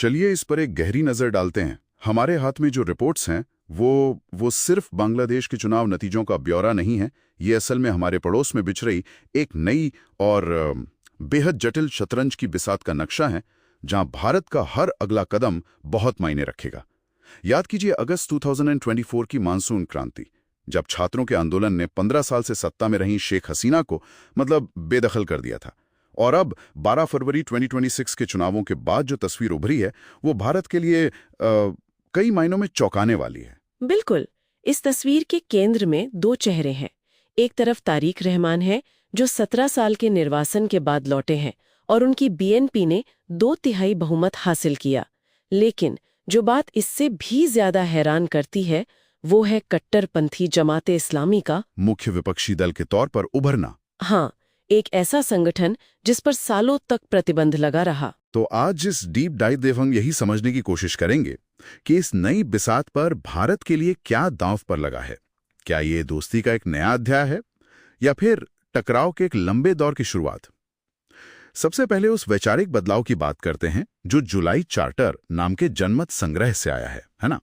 चलिए इस पर एक गहरी नजर डालते हैं। हमारे हाथ में जो रिपोर्ट्स हैं वो सिर्फ बांग्लादेश के चुनाव नतीजों का ब्यौरा नहीं है। ये असल में हमारे पड़ोस में बिछ रही एक नई और बेहद जटिल शतरंज की बिसात का नक्शा है, जहां भारत का हर अगला कदम बहुत मायने रखेगा। याद कीजिए अगस्त 2024 की मानसून क्रांति, जब छात्रों के आंदोलन ने 15 साल से सत्ता में रही शेख हसीना को बेदखल कर दिया था। और अब 12 फरवरी 2026 के चुनावों के बाद जो तस्वीर उभरी है वो भारत के लिए कई मायनों में चौंकाने वाली है। बिल्कुल। इस तस्वीर के केंद्र में दो चेहरे हैं। एक तरफ तारिक रहमान है, जो 17 साल के निर्वासन के बाद लौटे हैं और उनकी बीएनपी ने 2/3 बहुमत हासिल किया। लेकिन जो बात इससे भी ज्यादा हैरान करती है वो है कट्टरपंथी जमाते इस्लामी का मुख्य विपक्षी दल के तौर पर उभरना। हाँ, एक ऐसा संगठन जिस पर सालों तक प्रतिबंध लगा रहा। तो आज इस डीप डाइव हम यही समझने की कोशिश करेंगे कि इस नई बिसात पर भारत के लिए क्या दांव पर लगा है। क्या ये दोस्ती का एक नया अध्याय है या फिर टकराव के एक लंबे दौर की शुरुआत। सबसे पहले उस वैचारिक बदलाव की बात करते हैं जो जुलाई चार्टर नाम के जनमत संग्रह से आया है ना।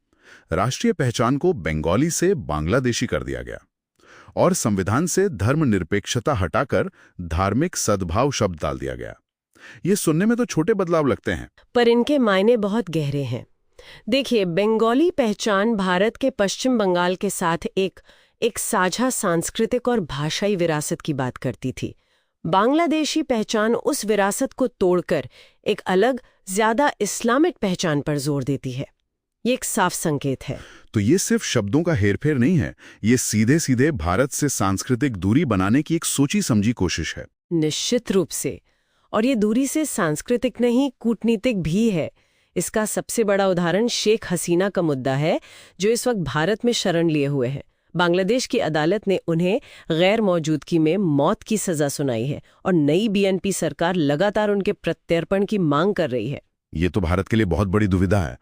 राष्ट्रीय पहचान को बंगाली से बांग्लादेशी कर दिया गया और संविधान से धर्मनिरपेक्षता हटाकर धार्मिक सद्भाव शब्द डाल दिया गया। ये सुनने में तो छोटे बदलाव लगते हैं, पर इनके मायने बहुत गहरे हैं। देखिए, बंगाली पहचान भारत के पश्चिम बंगाल के साथ एक साझा सांस्कृतिक और भाषाई विरासत की बात करती थी। बांग्लादेशी पहचान उस विरासत को तोड़कर एक अलग, ज्यादा इस्लामिक पहचान पर जोर देती है। ये एक साफ संकेत है। तो ये सिर्फ शब्दों का हेरफेर नहीं है, ये सीधे सीधे भारत से सांस्कृतिक दूरी बनाने की एक सोची समझी कोशिश है। निश्चित रूप से। और ये दूरी से सांस्कृतिक नहीं, कूटनीतिक भी है। इसका सबसे बड़ा उदाहरण शेख हसीना का मुद्दा है, जो इस वक्त भारत में शरण लिए हुए हैं। बांग्लादेश की अदालत ने उन्हें गैर मौजूदगी में मौत की सजा सुनाई है और नई बीएनपी सरकार लगातार उनके प्रत्यर्पण की मांग कर रही है। ये तो भारत के लिए बहुत बड़ी दुविधा है।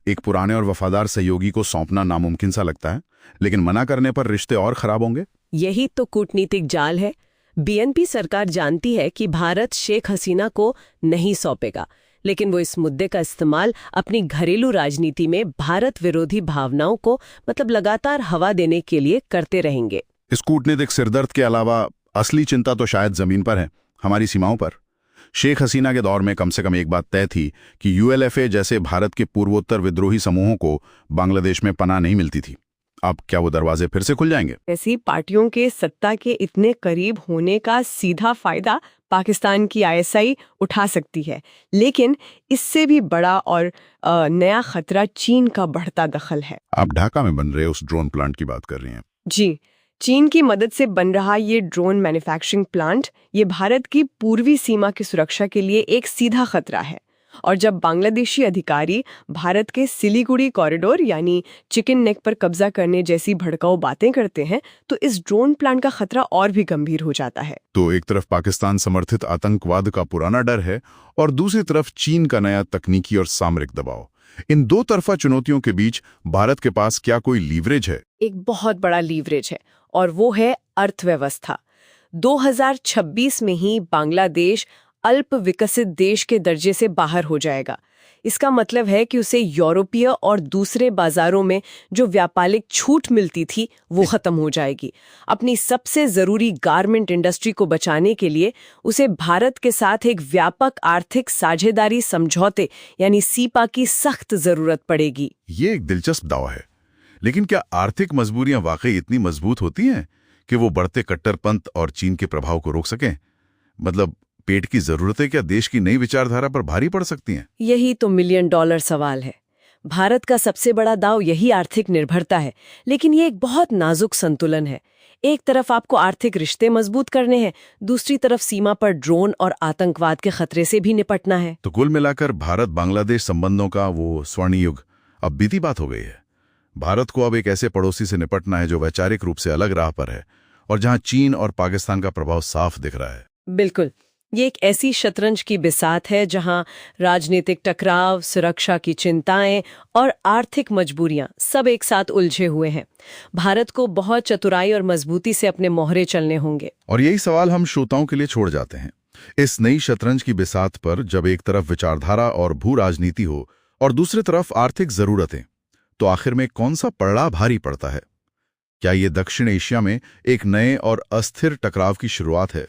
एक पुराने और वफादार सहयोगी को सौंपना नामुमकिन सा लगता है, लेकिन मना करने पर रिश्ते और खराब होंगे। यही तो कूटनीतिक जाल है। बीएनपी सरकार जानती है कि भारत शेख हसीना को नहीं सौंपेगा, लेकिन वो इस मुद्दे का इस्तेमाल अपनी घरेलू राजनीति में भारत विरोधी भावनाओं को लगातार हवा देने के लिए करते रहेंगे। इस कूटनीतिक सिरदर्द के अलावा असली चिंता तो शायद जमीन पर है, हमारी सीमाओं पर। शेख हसीना के दौर में कम से कम एक बात तय थी कि यूएलएफए जैसे भारत के पूर्वोत्तर विद्रोही समूहों को बांग्लादेश में पनाह नहीं मिलती थी। अब क्या वो दरवाजे फिर से खुल जाएंगे? ऐसी पार्टियों के सत्ता के इतने करीब होने का सीधा फायदा पाकिस्तान की आईएसआई उठा सकती है, लेकिन इससे भी बड़ा और नया खतरा चीन का बढ़ता दखल है। आप ढाका में बन रहे उस ड्रोन प्लांट की बात कर रही हैं? जी, चीन की मदद से बन रहा ये ड्रोन मैन्युफैक्चरिंग प्लांट ये भारत की पूर्वी सीमा की सुरक्षा के लिए एक सीधा खतरा है। और जब बांग्लादेशी अधिकारी भारत के सिलीगुड़ी कॉरिडोर यानी चिकन नेक पर कब्जा करने जैसी भड़काऊ बातें करते हैं, तो इस ड्रोन प्लांट का खतरा और भी गंभीर हो जाता है। तो एक तरफ पाकिस्तान समर्थित आतंकवाद का पुराना डर है और दूसरी तरफ चीन का नया तकनीकी और सामरिक दबाव। इन दो तरफा चुनौतियों के बीच भारत के पास क्या कोई लीवरेज है? एक बहुत बड़ा लीवरेज है, और वो है अर्थव्यवस्था। 2026 में ही बांग्लादेश अल्प विकसित देश के दर्जे से बाहर हो जाएगा। इसका मतलब है कि उसे यूरोपीय और दूसरे बाजारों में जो व्यापारिक छूट मिलती थी वो खत्म हो जाएगी। अपनी सबसे जरूरी गारमेंट इंडस्ट्री को बचाने के लिए उसे भारत के साथ एक व्यापक आर्थिक साझेदारी समझौते यानी सीपा की सख्त जरूरत पड़ेगी। ये एक दिलचस्प दावा है, लेकिन क्या आर्थिक मजबूरियां वाकई इतनी मजबूत होती हैं कि वो बढ़ते कट्टरपंथ और चीन के प्रभाव को रोक सकें? पेट की जरूरतें क्या देश की नई विचारधारा पर भारी पड़ सकती हैं? यही तो $1 मिलियन सवाल है। भारत का सबसे बड़ा दाव यही आर्थिक निर्भरता है, लेकिन ये एक बहुत नाजुक संतुलन है। एक तरफ आपको आर्थिक रिश्ते मजबूत करने हैं, दूसरी तरफ सीमा पर ड्रोन और आतंकवाद के खतरे से भी निपटना है। तो कुल मिलाकर भारत बांग्लादेश संबंधों का वो स्वर्ण युग अब बीती बात हो गई है। भारत को अब एक ऐसे पड़ोसी से निपटना है जो वैचारिक रूप से अलग राह पर है और जहां चीन और पाकिस्तान का प्रभाव साफ दिख रहा है। बिल्कुल, ये एक ऐसी शतरंज की बिसात है जहां राजनीतिक टकराव, सुरक्षा की चिंताएं और आर्थिक मजबूरियां सब एक साथ उलझे हुए हैं। भारत को बहुत चतुराई और मजबूती से अपने मोहरे चलने होंगे। और यही सवाल हम श्रोताओं के लिए छोड़ जाते हैं। इस नई शतरंज की बिसात पर जब एक तरफ विचारधारा और भू राजनीति हो और दूसरी तरफ आर्थिक जरूरतें, तो आखिर में कौन सा पड़ाव भारी पड़ता है? क्या ये दक्षिण एशिया में एक नए और अस्थिर टकराव की शुरुआत है?